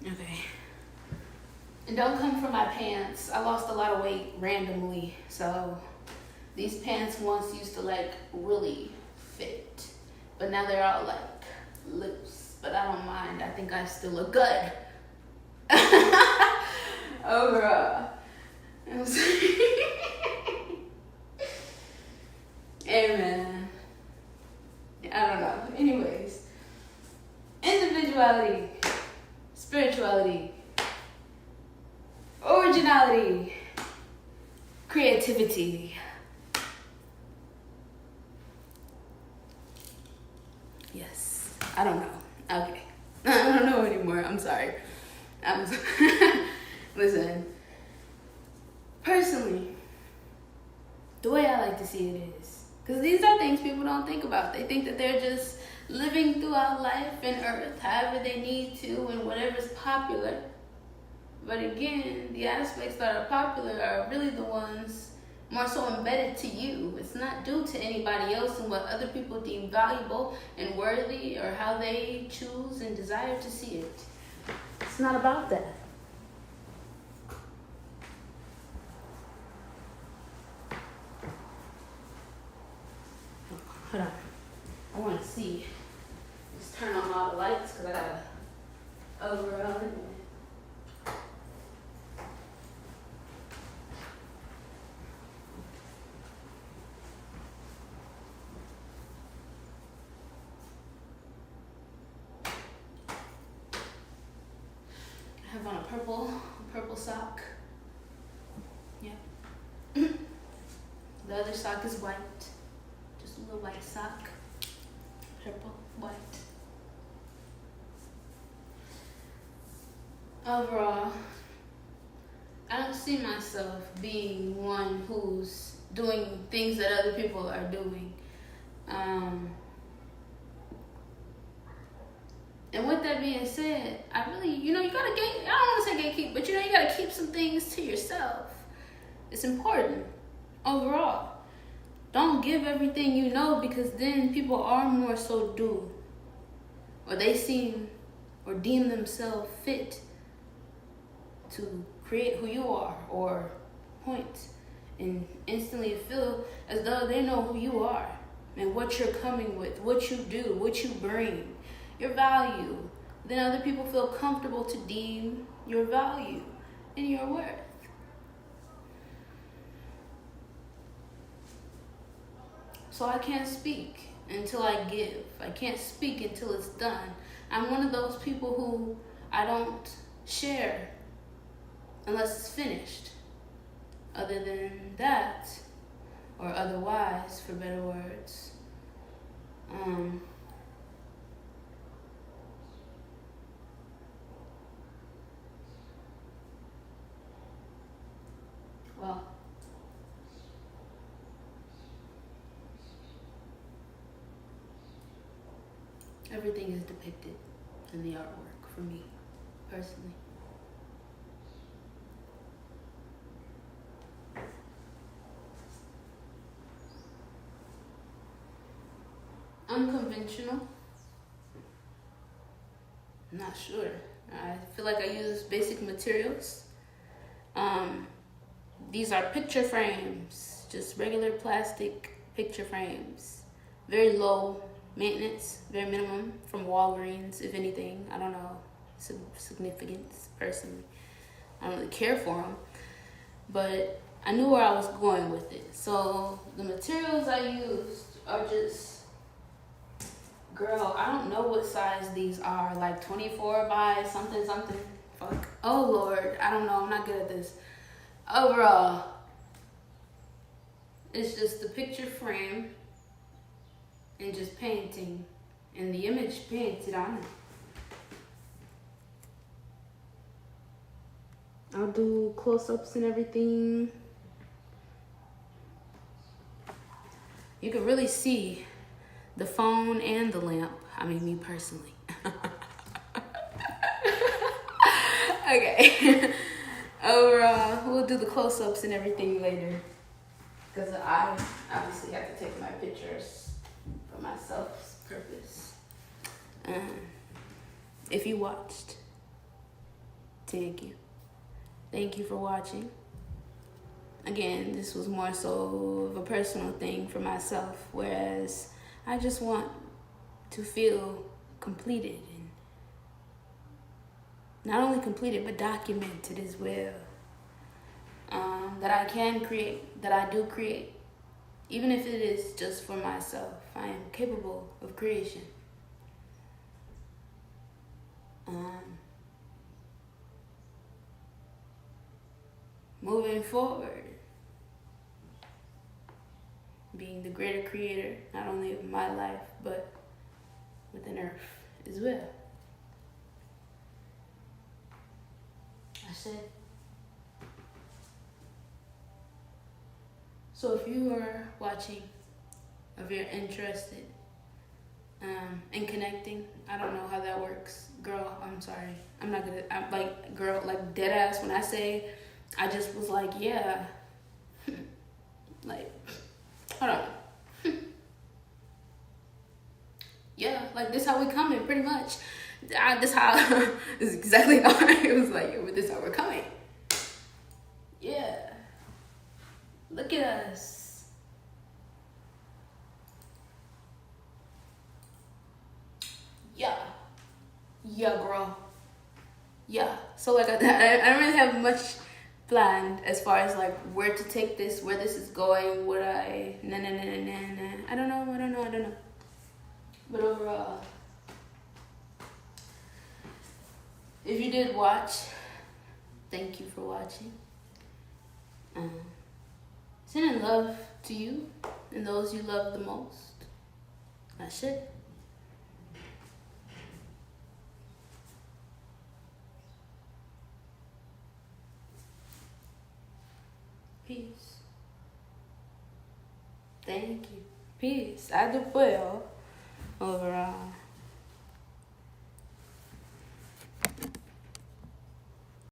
Okay. And don't come for my pants. I lost a lot of weight randomly, so these pants once used to like really fit, but now they're all like loose. But I don't mind. I think I still look good. Overall. Amen. I don't know. Anyways, individuality, spirituality, originality, creativity. Yes. I don't know. Okay. I don't know anymore. I'm sorry. Listen. Personally, the way I like to see it is, because these are things people don't think about. They think that they're just living throughout life and earth however they need to and whatever's popular. But again, the aspects that are popular are really the ones more so embedded to you. It's not due to anybody else and what other people deem valuable and worthy or how they choose and desire to see it. It's not about that. Hold on. I want to see. Just turn on all the lights because I got to overrun it. I have on a purple sock. Yeah. The other sock is white. Just The white sock. Purple, white. Overall, I don't see myself being one who's doing things that other people are doing. And with that being said, I really, you gotta I don't want to say gatekeep, but you gotta keep some things to yourself. It's important overall. Don't give everything you know, because then people are more so do, or they seem or deem themselves fit to create who you are or point, and instantly feel as though they know who you are and what you're coming with, what you do, what you bring, your value. Then other people feel comfortable to deem your value and your worth. So I can't speak until I give. I can't speak until it's done. I'm one of those people who I don't share unless it's finished. Other than that, or otherwise, for better words. Well, everything is depicted in the artwork for me, personally. Unconventional. I'm not sure. I feel like I use basic materials. These are picture frames, just regular plastic picture frames. Very low maintenance, very minimum, from Walgreens, if anything. I don't know significance personally. I don't really care for them, but I knew where I was going with it. So the materials I used are just, girl, I don't know what size these are, like 24 by something. Fuck. Oh Lord, I don't know. I'm not good at this. Overall, it's just the picture frame and just painting and the image painted on it. I'll do close-ups and everything. You can really see the phone and the lamp. I mean, me personally. Okay. Overall, we'll do the close-ups and everything later, because I obviously have to take my pictures for my self-purpose. If you watched, thank you. Thank you for watching. Again, this was more so of a personal thing for myself, whereas I just want to feel completed, and not only completed, but documented as well. That I can create, that I do create, even if it is just for myself. I am capable of creation. Moving forward, being the greater creator, not only of my life, but within Earth as well. I said. So if you are watching, if you're interested in connecting, I don't know how that works. Girl, I'm sorry. I'm not gonna, I'm like, girl, like dead ass when I say, I just was like, yeah. Like, hold on. Yeah, like this how we coming, pretty much. This how, this is exactly how it was like, this how we're coming. Yeah. Look at us. Yeah. Yeah, girl. Yeah. So like I don't really have much planned as far as like where to take this, where this is going, what I I don't know. But overall, if you did watch, thank you for watching. Sending love to you and those you love the most. Ashe. Peace. Thank you. Peace. I do well over